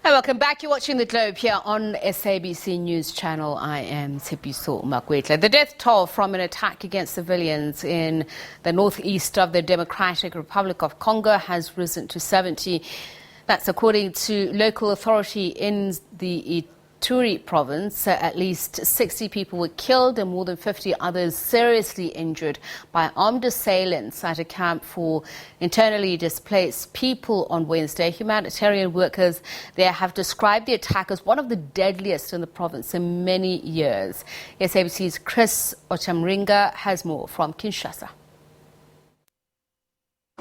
Hi, welcome back. You're watching The Globe here on SABC News Channel. I am Tshepiso Makwetla. The death toll from an attack against civilians in the northeast of the Democratic Republic of Congo has risen to 70. That's according to local authority in the Ituri province. At least 60 people were killed and more than 50 others seriously injured by armed assailants at a camp for internally displaced people on Wednesday. Humanitarian workers there have described the attack as one of the deadliest in the province in many years. SABC's Chris Ochamringa has more from Kinshasa.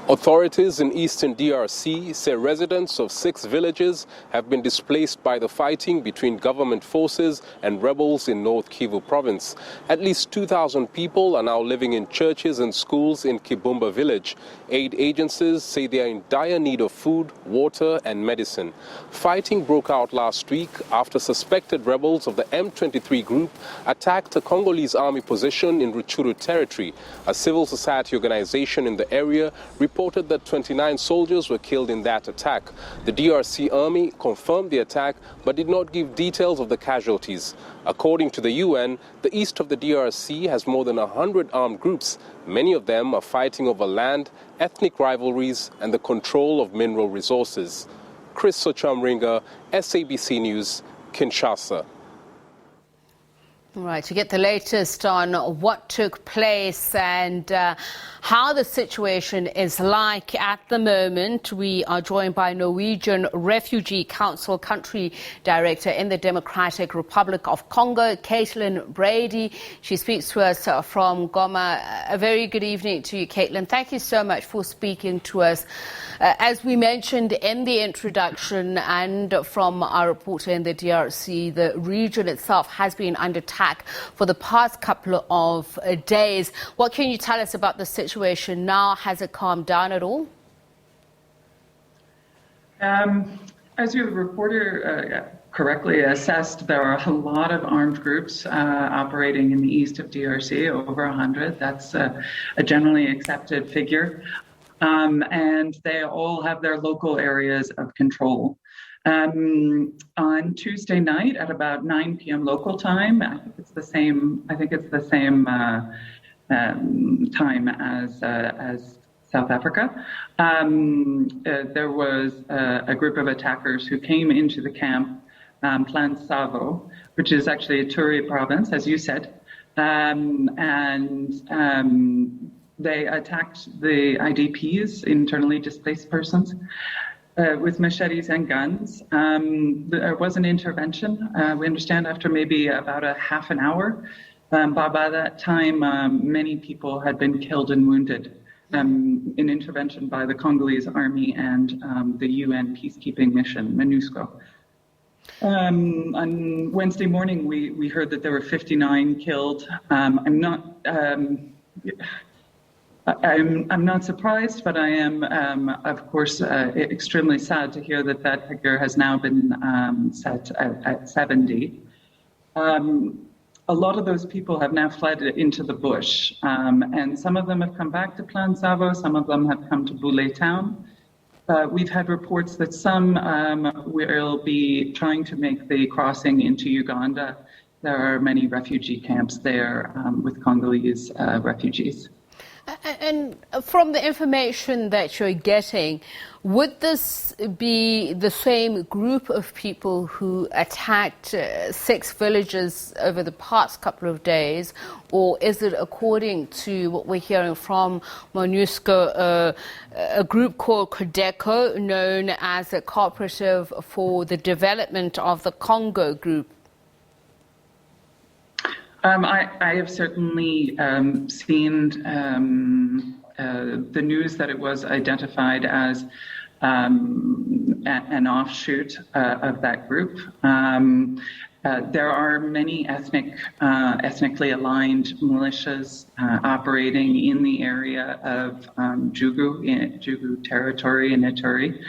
Authorities in eastern DRC say residents of 6 villages have been displaced by the fighting between government forces and rebels in North Kivu province. At least 2,000 people are now living in churches and schools in Kibumba village. Aid agencies say they are in dire need of food, water and medicine. Fighting broke out last week after suspected rebels of the M23 group attacked a Congolese army position in Rutshuru territory. A civil society organization in the area reported that 29 soldiers were killed in that attack. The DRC army confirmed the attack but did not give details of the casualties. According to the UN, the east of the DRC has more than 100 armed groups. Many of them are fighting over land, ethnic rivalries and the control of mineral resources. Chris Ochamringa, SABC News, Kinshasa. Right, to get the latest on what took place and how the situation is like at the moment, we are joined by Norwegian Refugee Council Country Director in the Democratic Republic of Congo, Caitlin Brady. She speaks to us from Goma. A very good evening to you, Caitlin. Thank you so much for speaking to us. As we mentioned in the introduction and from our reporter in the DRC, the region itself has been under attack for the past couple of days. What can you tell us about the situation now? Has it calmed down at all? As your reporter correctly assessed, there are a lot of armed groups operating in the east of DRC, over 100. That's a generally accepted figure. And they all have their local areas of control. On Tuesday night at about 9 p.m. local time, I think it's the same time as South Africa. There was a group of attackers who came into the camp, Plan Savo, which is actually Ituri province, as you said, they attacked the IDPs, internally displaced persons, with machetes and guns. There was an intervention, we understand, after maybe about a half an hour. By that time, many people had been killed and wounded. An intervention by the Congolese army and the UN peacekeeping mission, MONUSCO. On Wednesday morning, we heard that there were 59 killed. I'm not surprised, but I am, of course, extremely sad to hear that that figure has now been set at 70. A lot of those people have now fled into the bush, and some of them have come back to Plan Savo, some of them have come to Boulé town. We've had reports that some will be trying to make the crossing into Uganda. There are many refugee camps there with Congolese refugees. And from the information that you're getting, would this be the same group of people who attacked 6 villages over the past couple of days, or is it, according to what we're hearing from MONUSCO, a group called Codeco, known as a Cooperative for the Development of the Congo group? I have certainly seen the news that it was identified as an offshoot of that group. There are many ethnically aligned militias operating in the area of Djugu territory in Ituri.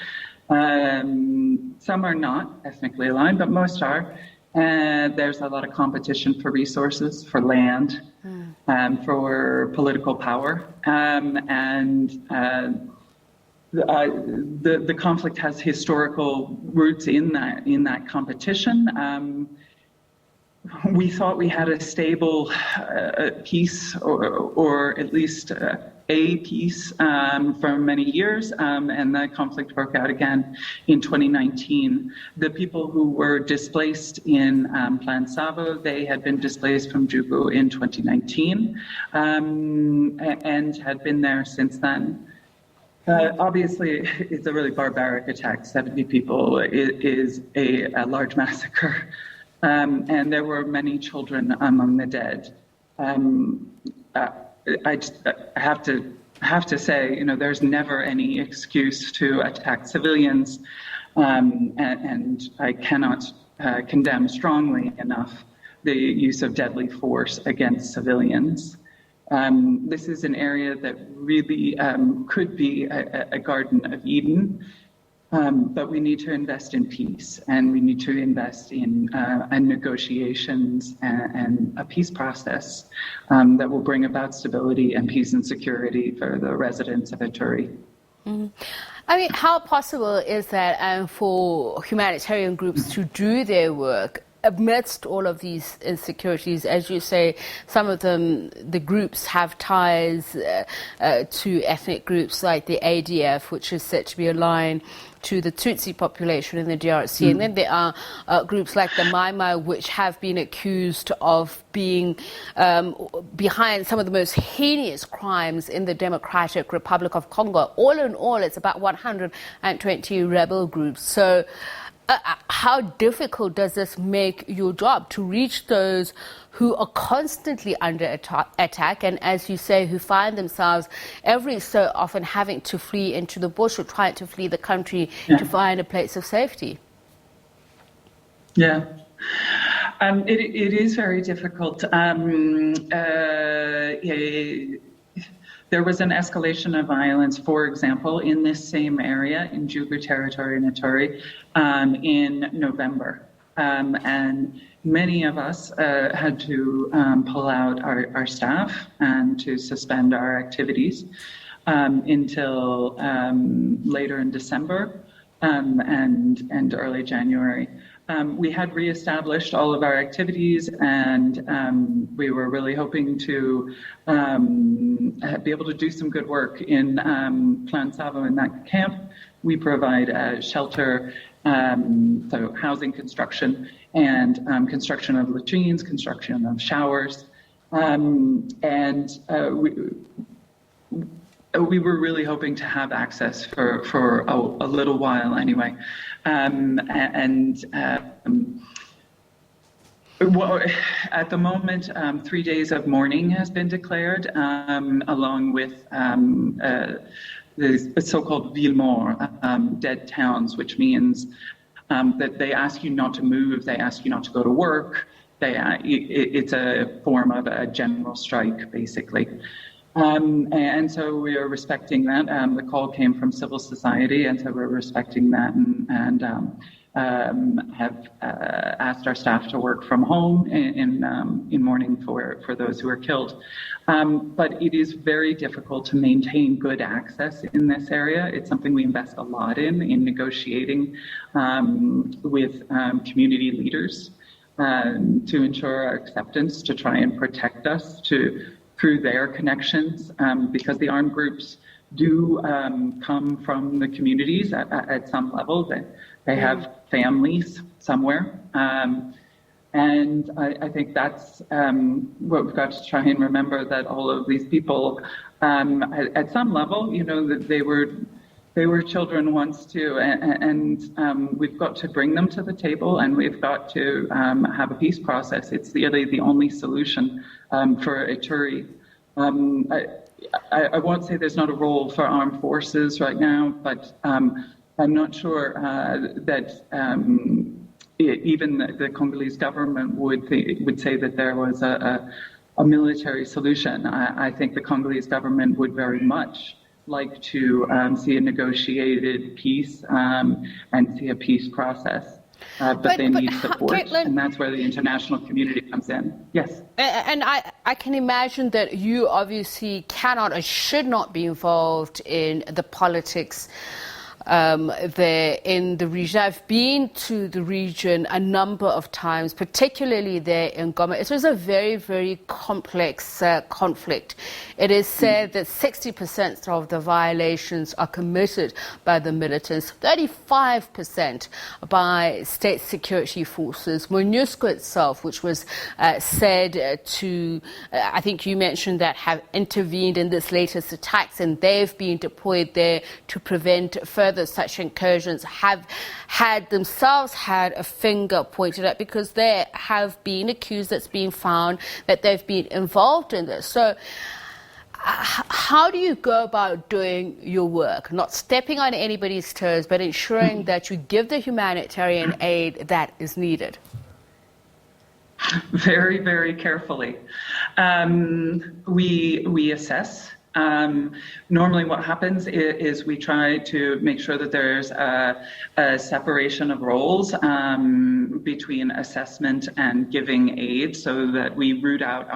Some are not ethnically aligned, but most are. There's a lot of competition for resources, for land, for political power, and the conflict has historical roots in that competition. We thought we had a stable peace, or at least a peace for many years, and the conflict broke out again in 2019. The people who were displaced in Plan Savo, they had been displaced from Djugu in 2019 and had been there since then. Obviously, it's a really barbaric attack. 70 people is a large massacre. And there were many children among the dead. I have to say, there's never any excuse to attack civilians, and I cannot condemn strongly enough the use of deadly force against civilians. This is an area that really could be a Garden of Eden. But we need to invest in peace, and we need to invest in negotiations and a peace process that will bring about stability and peace and security for the residents of Ituri. Mm-hmm. I mean, how possible is that for humanitarian groups to do their work amidst all of these insecurities? As you say, some of them, the groups have ties to ethnic groups like the ADF, which is said to be aligned to the Tutsi population in the DRC. And then there are groups like the Mai Mai, which have been accused of being behind some of the most heinous crimes in the Democratic Republic of Congo. All in all, it's about 120 rebel groups. So how difficult does this make your job to reach those who are constantly under attack, and as you say, who find themselves every so often having to flee into the bush or trying to flee the country to find a place of safety? Yeah. It is very difficult. There was an escalation of violence, for example, in this same area, in Djugu territory in Ituri, in November. And many of us had to pull out our staff and to suspend our activities until later in December and early January. We had reestablished all of our activities, and we were really hoping to be able to do some good work in Plan Savo in that camp. We provide shelter, so housing construction, and construction of latrines, construction of showers. We were really hoping to have access for a little while anyway. At the moment, 3 days of mourning has been declared, along with the so-called ville mort, dead towns, which means that they ask you not to move, they ask you not to go to work. It's a form of a general strike, basically. And so we are respecting that. The call came from civil society, and so we're respecting that and have asked our staff to work from home in mourning for those who were killed. But it is very difficult to maintain good access in this area. It's something we invest a lot in negotiating with community leaders to ensure our acceptance, to try and protect us through their connections, because the armed groups do come from the communities at some level. They have families somewhere. And I think that's what we've got to try and remember, that all of these people, at some level, that they were children once too, and we've got to bring them to the table, and we've got to have a peace process. It's really the only solution for Ituri. I won't say there's not a role for armed forces right now, but I'm not sure that even the Congolese government would say that there was a military solution. I think the Congolese government would very much like to see a negotiated peace and see a peace process. but they need support, Caitlin, and that's where the international community comes in. Yes. And I can imagine that you obviously cannot or should not be involved in the politics there in the region. I've been to the region a number of times, particularly there in Goma. It was a very, very complex conflict. It is said that 60% of the violations are committed by the militants, 35% by state security forces. MONUSCO itself, which was said to, I think you mentioned that, have intervened in this latest attacks, and they've been deployed there to prevent further such incursions, have themselves had a finger pointed at because they have been accused, that's been found, that they've been involved in this. So how do you go about doing your work, not stepping on anybody's toes, but ensuring that you give the humanitarian aid that is needed? Very, very carefully. We assess. Normally what happens is we try to make sure that there's a separation of roles between assessment and giving aid, so that we root out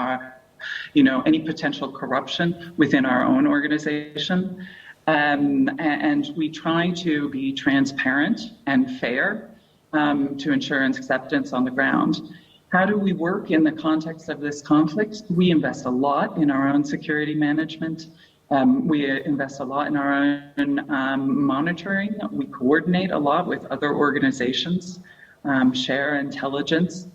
any potential corruption within our own organization. And we try to be transparent and fair to ensure acceptance on the ground. How do we work in the context of this conflict? We invest a lot in our own security management. We invest a lot in our own monitoring. We coordinate a lot with other organizations, share intelligence.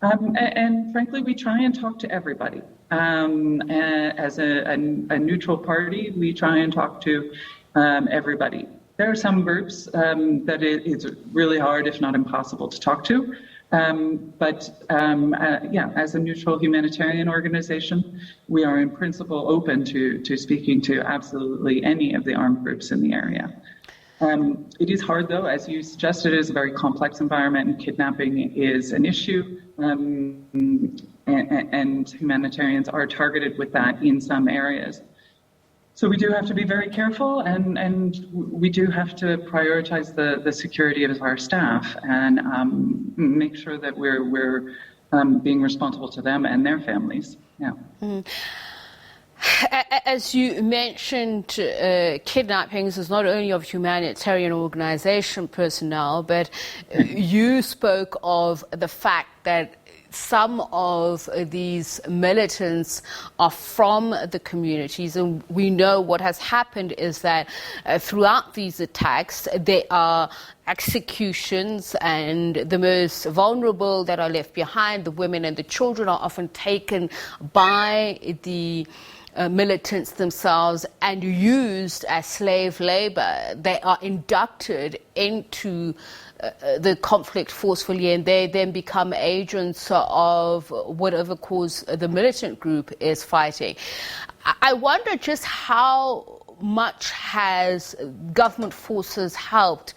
And frankly, we try and talk to everybody. As a neutral party, we try and talk to everybody. There are some groups that it's really hard, if not impossible, to talk to. But as a neutral humanitarian organization, we are in principle open to speaking to absolutely any of the armed groups in the area. It is hard, though, as you suggested. It is a very complex environment, and kidnapping is an issue, and humanitarians are targeted with that in some areas. So we do have to be very careful, and we do have to prioritize the security of our staff and make sure that we're being responsible to them and their families. Yeah. As you mentioned, kidnappings is not only of humanitarian organization personnel, but you spoke of the fact that some of these militants are from the communities, and we know what has happened is that throughout these attacks there are executions, and the most vulnerable that are left behind, the women and the children, are often taken by the militants themselves and used as slave labor. They are inducted into the conflict forcefully, and they then become agents of whatever cause the militant group is fighting. I wonder just how much has government forces helped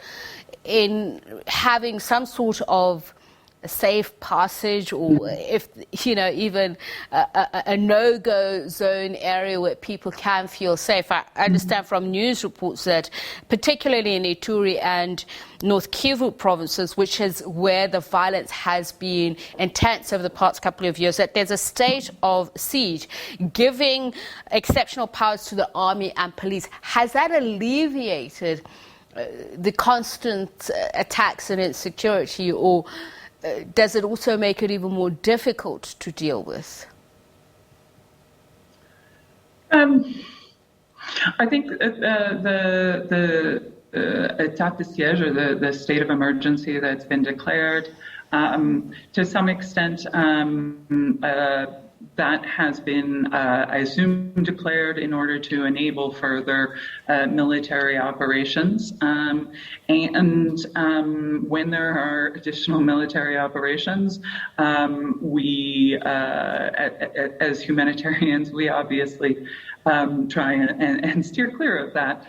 in having some sort of a safe passage, or if even a no-go zone area where people can feel safe. I understand from news reports that particularly in Ituri and North Kivu provinces, which is where the violence has been intense over the past couple of years, that there's a state of siege, giving exceptional powers to the army and police. Has that alleviated the constant attacks and insecurity, or does it also make it even more difficult to deal with? I think the état de siège, or the state of emergency that's been declared, to some extent, that has been, I assume, declared in order to enable further military operations. And when there are additional military operations, we, as humanitarians, we obviously try and steer clear of that.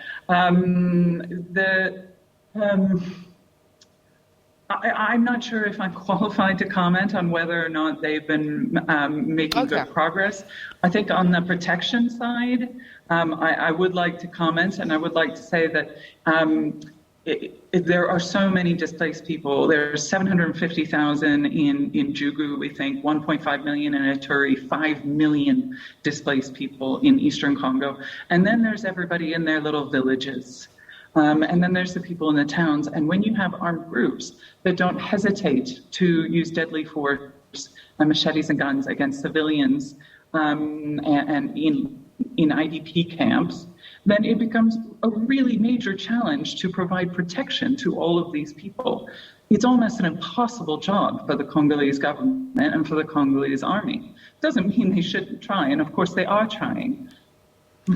I'm not sure if I'm qualified to comment on whether or not they've been making good progress. I think on the protection side, I would like to comment, and I would like to say that there are so many displaced people. There's 750,000 in Djugu, we think, 1.5 million in Ituri, 5 million displaced people in eastern Congo. And then there's everybody in their little villages. And then there's the people in the towns. And when you have armed groups that don't hesitate to use deadly force, machetes and guns against civilians, and in IDP camps, then it becomes a really major challenge to provide protection to all of these people. It's almost an impossible job for the Congolese government and for the Congolese army. Doesn't mean they shouldn't try, and of course they are trying.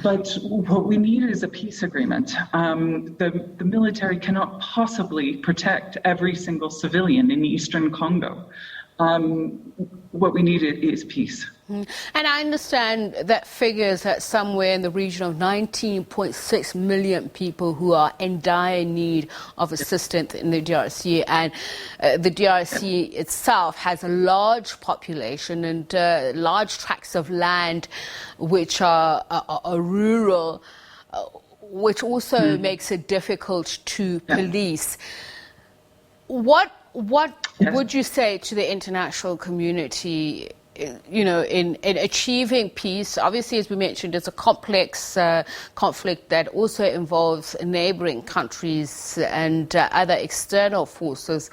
But what we need is a peace agreement. The military cannot possibly protect every single civilian in eastern Congo. What we need is peace. And I understand that figures that somewhere in the region of 19.6 million people who are in dire need of assistance in the DRC, and the DRC itself has a large population and large tracts of land which are rural, which also makes it difficult to police. What would you say to the international community, in achieving peace? Obviously, as we mentioned, it's a complex conflict that also involves neighboring countries and other external forces.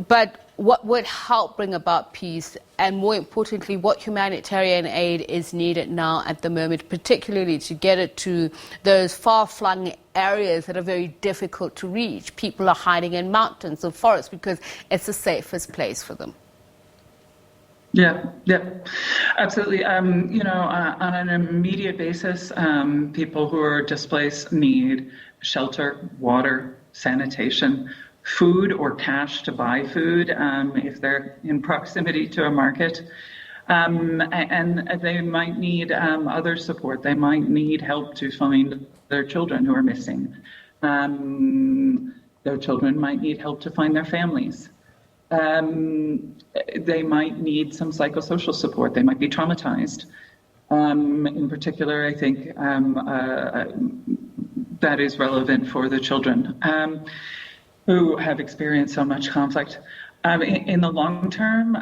But what would help bring about peace, and more importantly, what humanitarian aid is needed now at the moment, particularly to get it to those far-flung areas that are very difficult to reach? People are hiding in mountains and forests because it's the safest place for them. Yeah, absolutely. On an immediate basis, people who are displaced need shelter, water, sanitation, food or cash to buy food if they're in proximity to a market. And they might need other support. They might need help to find their children who are missing. Their children might need help to find their families. They might need some psychosocial support. They might be traumatized. In particular, I think that is relevant for the children who have experienced so much conflict. In the long term,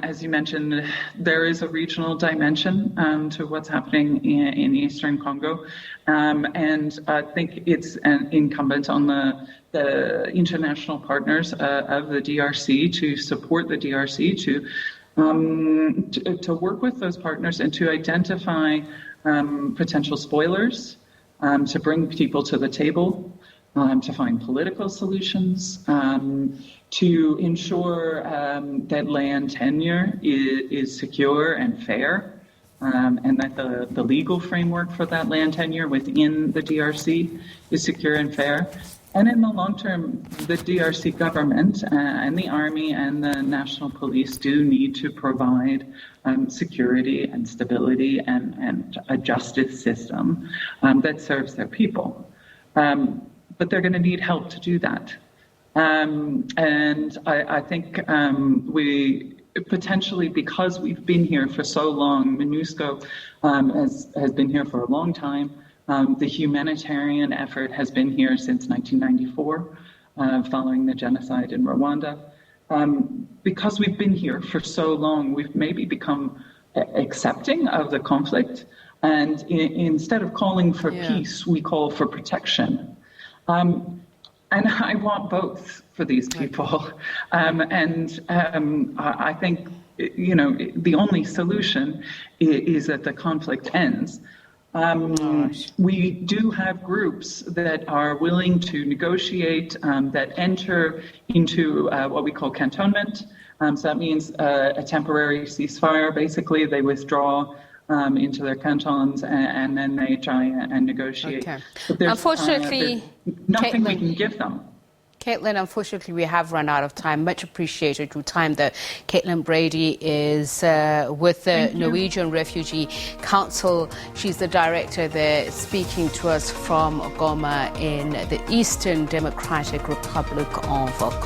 as you mentioned, there is a regional dimension to what's happening in eastern Congo. And I think it's incumbent on the international partners of the DRC to support the DRC, to work with those partners and to identify potential spoilers, to bring people to the table, to find political solutions, to ensure that land tenure is secure and fair, and that the legal framework for that land tenure within the DRC is secure and fair. And in the long term, the DRC government and the army and the national police do need to provide security and stability and a justice system that serves their people. But they're going to need help to do that. And I think we potentially, because we've been here for so long, MONUSCO has been here for a long time. The humanitarian effort has been here since 1994, following the genocide in Rwanda. Because we've been here for so long, we've maybe become accepting of the conflict. And instead of calling for peace, we call for protection. And I want both for these people. I think, the only solution is that the conflict ends. We do have groups that are willing to negotiate, that enter into what we call cantonment. So that means a temporary ceasefire. Basically, they withdraw into their cantons and then they try and negotiate. Okay. But unfortunately, there's nothing we can give them. Caitlin, unfortunately, we have run out of time. Much appreciated your time, though. Caitlin Brady is with the Norwegian Refugee Council. She's the director there, speaking to us from Goma in the Eastern Democratic Republic of Congo.